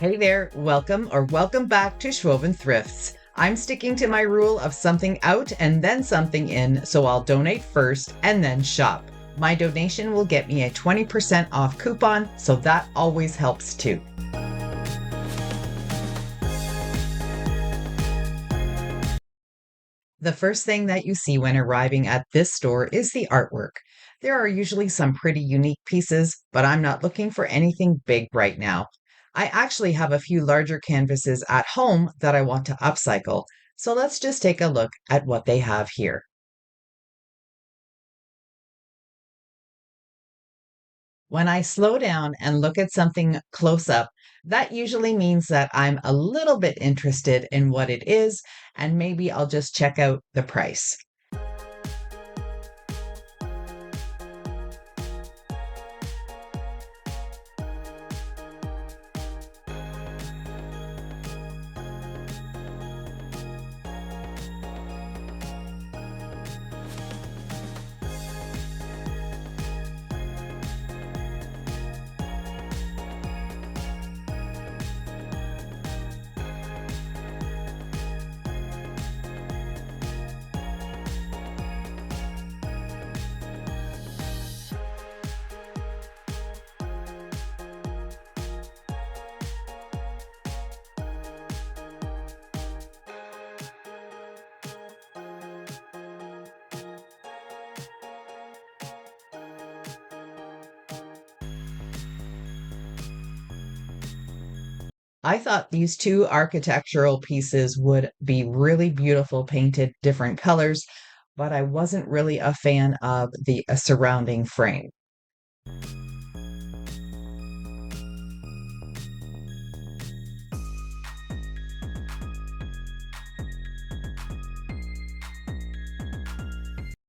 Hey there, welcome back to Schwowin Thrifts. I'm sticking to my rule of something out and then something in, so I'll donate first and then shop. My donation will get me a 20% off coupon, so that always helps too. The first thing that you see when arriving at this store is the artwork. There are usually some pretty unique pieces, but I'm not looking for anything big right now. I actually have a few larger canvases at home that I want to upcycle, so let's just take a look at what they have here. When I slow down and look at something close up, that usually means that I'm a little bit interested in what it is, and maybe I'll just check out the price. I thought these two architectural pieces would be really beautiful painted different colors, but I wasn't really a fan of the surrounding frame.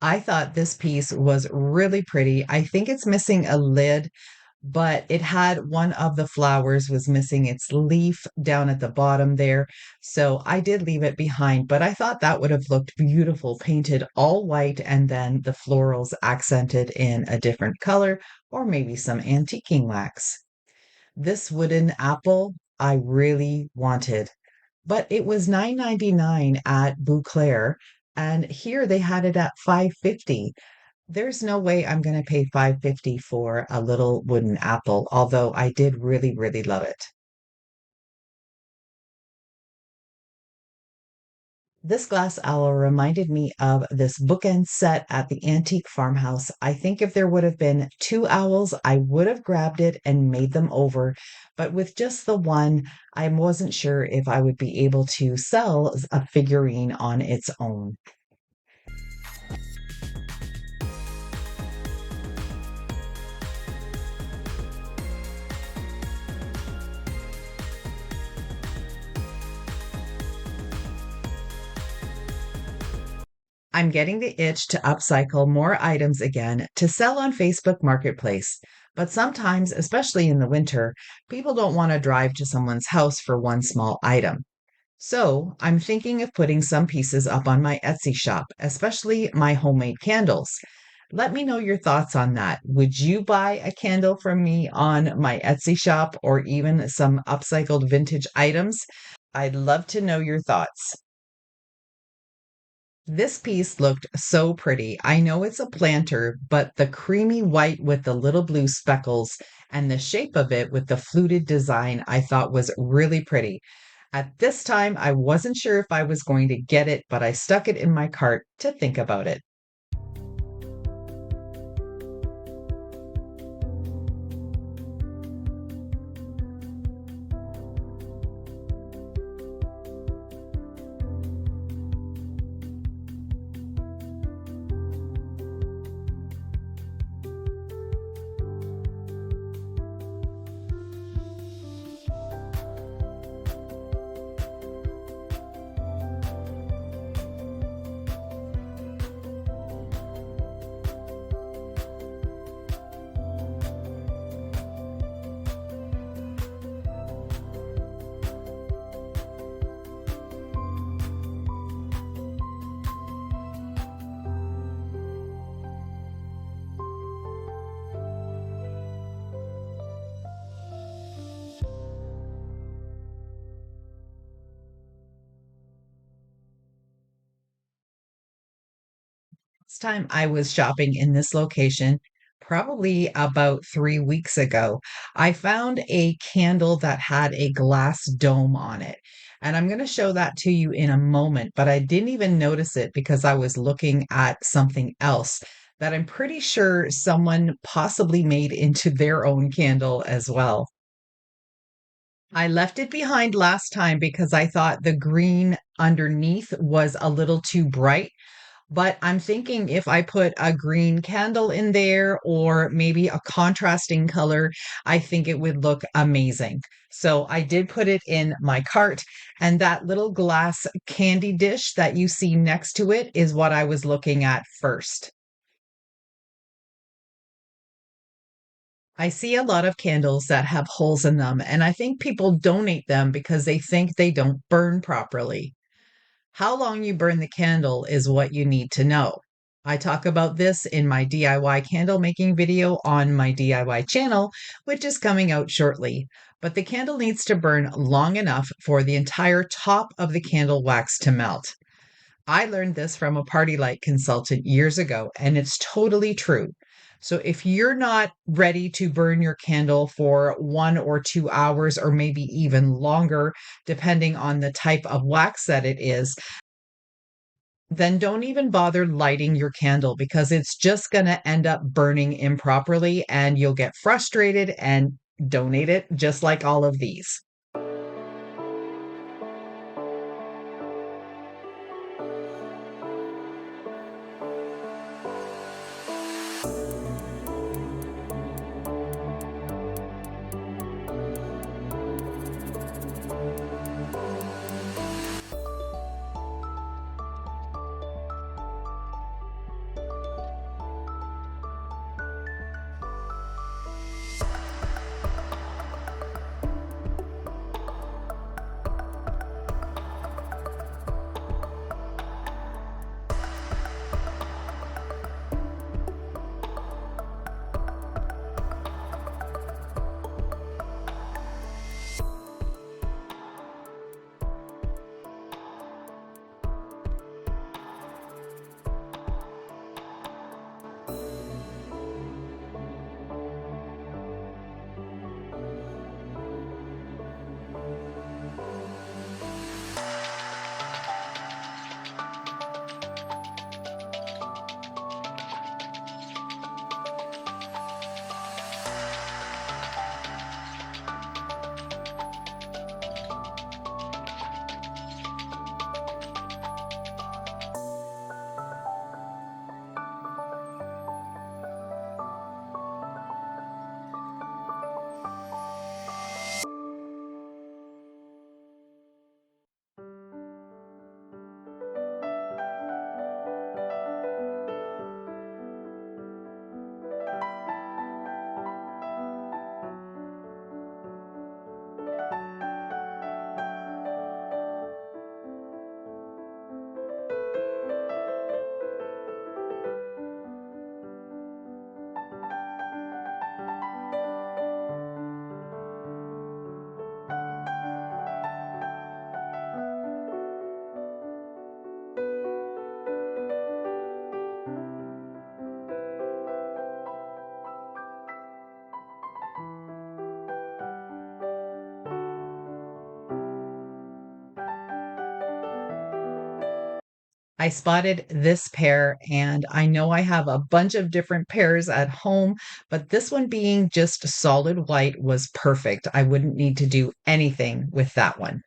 I thought this piece was really pretty. I think it's missing a lid, but it had one of the flowers was missing its leaf down at the bottom there. So I did leave it behind, but I thought that would have looked beautiful painted all white and then the florals accented in a different color or maybe some antiquing wax. This wooden apple I really wanted, but it was $9.99 at Bouclair, and here they had it at 5.50. There's no way I'm going to pay 5.50 for a little wooden apple, although I did really, really love it. This glass owl reminded me of this bookend set at the antique farmhouse. I think if there would have been two owls, I would have grabbed it and made them over. But with just the one, I wasn't sure if I would be able to sell a figurine on its own. I'm getting the itch to upcycle more items again to sell on Facebook Marketplace. But sometimes, especially in the winter, people don't want to drive to someone's house for one small item. So I'm thinking of putting some pieces up on my Etsy shop, especially my homemade candles. Let me know your thoughts on that. Would you buy a candle from me on my Etsy shop or even some upcycled vintage items? I'd love to know your thoughts. This piece looked so pretty. I know it's a planter, but the creamy white with the little blue speckles and the shape of it with the fluted design I thought was really pretty. At this time, I wasn't sure if I was going to get it, but I stuck it in my cart to think about it. Last time I was shopping in this location, probably about 3 weeks ago, I found a candle that had a glass dome on it. And I'm going to show that to you in a moment, but I didn't even notice it because I was looking at something else that I'm pretty sure someone possibly made into their own candle as well. I left it behind last time because I thought the green underneath was a little too bright. But I'm thinking if I put a green candle in there or maybe a contrasting color, I think it would look amazing. So I did put it in my cart, and that little glass candy dish that you see next to it is what I was looking at first. I see a lot of candles that have holes in them, and I think people donate them because they think they don't burn properly. How long you burn the candle is what you need to know. I talk about this in my DIY candle making video on my DIY channel, which is coming out shortly. But the candle needs to burn long enough for the entire top of the candle wax to melt. I learned this from a party light consultant years ago, and it's totally true. So if you're not ready to burn your candle for 1 or 2 hours, or maybe even longer, depending on the type of wax that it is, then don't even bother lighting your candle because it's just going to end up burning improperly and you'll get frustrated and donate it just like all of these. I spotted this pair and I know I have a bunch of different pairs at home, but this one being just solid white was perfect. I wouldn't need to do anything with that one.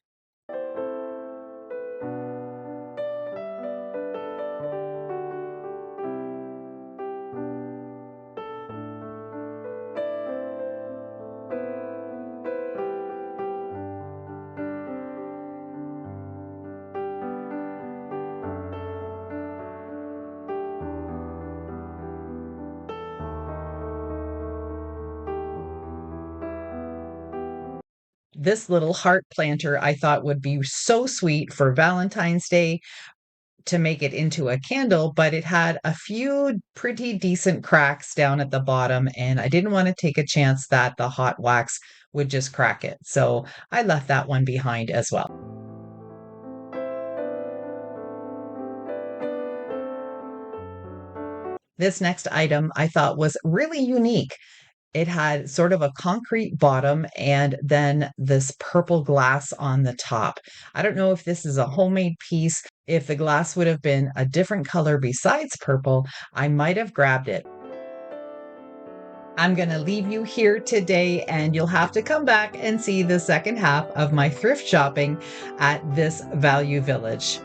This little heart planter I thought would be so sweet for Valentine's Day to make it into a candle, but it had a few pretty decent cracks down at the bottom, and I didn't want to take a chance that the hot wax would just crack it. So I left that one behind as well. This next item I thought was really unique. It had sort of a concrete bottom and then this purple glass on the top. I don't know if this is a homemade piece. If the glass would have been a different color besides purple, I might have grabbed it. I'm going to leave you here today, and you'll have to come back and see the second half of my thrift shopping at this Value Village.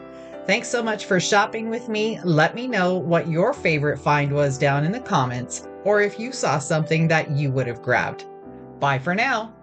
Thanks so much for shopping with me. Let me know what your favorite find was down in the comments, or if you saw something that you would have grabbed. Bye for now.